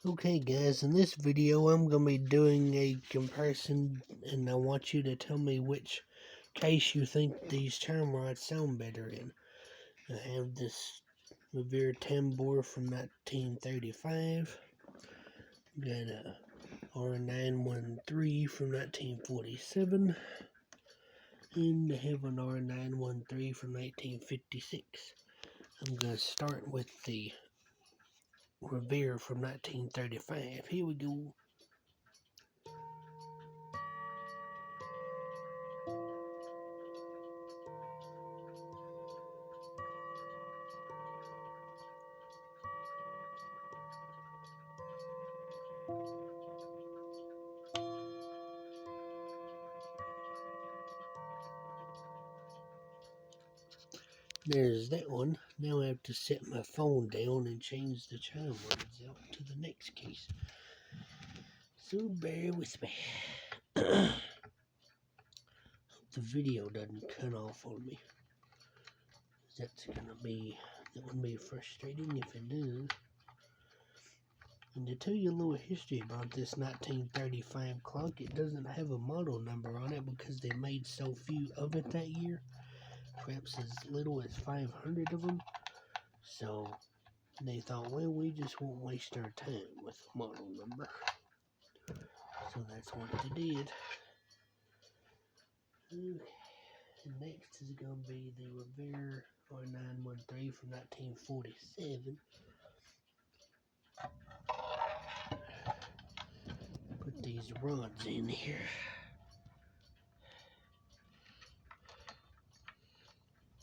Okay guys, in this video I'm going to be doing a comparison and I want you to tell me which case you think these term rods sound better in. I have this Revere tambor from 1935, got a R913 from 1947, and I have an R913 from 1956. I'm going to start with the Revere from 1935. Here we go. There's that one. Now I have to set my phone down and change the chime words out to the next case. So bear with me. Hope the video doesn't cut off on me. That would be frustrating if it does. And to tell you a little history about this 1935 clock, it doesn't have a model number on it because they made so few of it that year. Perhaps as little as 500 of them. So they thought, well, we just won't waste our time with a model number. So that's what they did. Okay. And next is going to be the Revere R913 from 1947. Put these rods in here.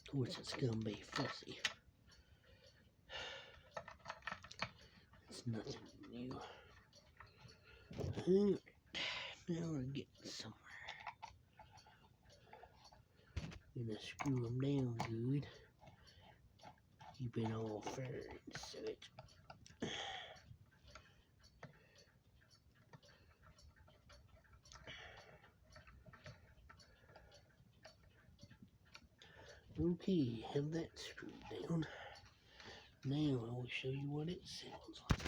Of course, it's going to be fussy. It's nothing new. Alright, now we're getting somewhere. Gonna screw them down good. Keep it all fair and such. Okay, have that screwed down. Now I will show you what it sounds like.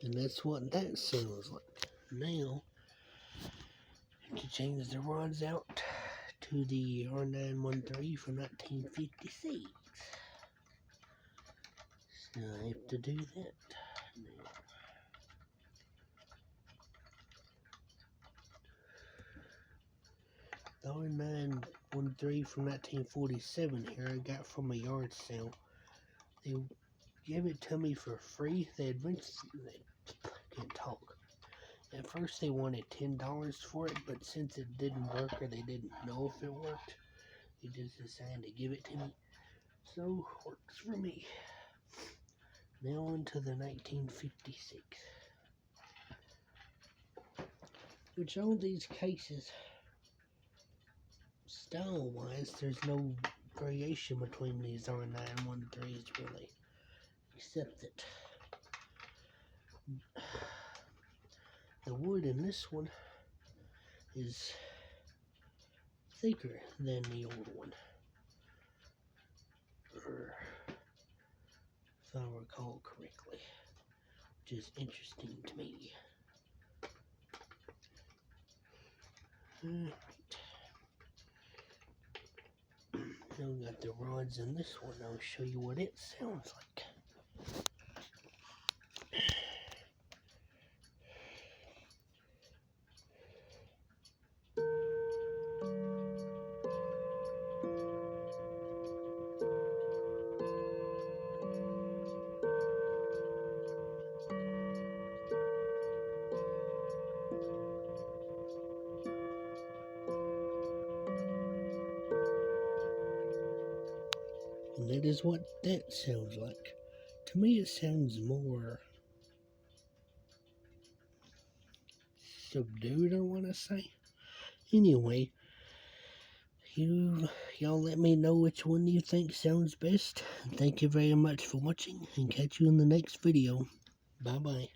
And that's what that sounds like. Now, to change the rods out to the R913 from 1956. So I have to do that now. The R913 from 1947 here I got from a yard sale. They gave it to me for free. They can't talk. At first they wanted $10 for it, but since it didn't work or they didn't know if it worked, they just decided to give it to me. So, works for me. Now on to the 1956. Which all these cases, style-wise, there's no variation between these R913s really. Except that the wood in this one is thicker than the old one. If I recall correctly. Which is interesting to me. Alright. Now we got the rods in this one. I'll show you what it sounds like. And that is what that sounds like. To me, it sounds more subdued, I want to say. Anyway, y'all let me know which one you think sounds best. Thank you very much for watching, and catch you in the next video. Bye-bye.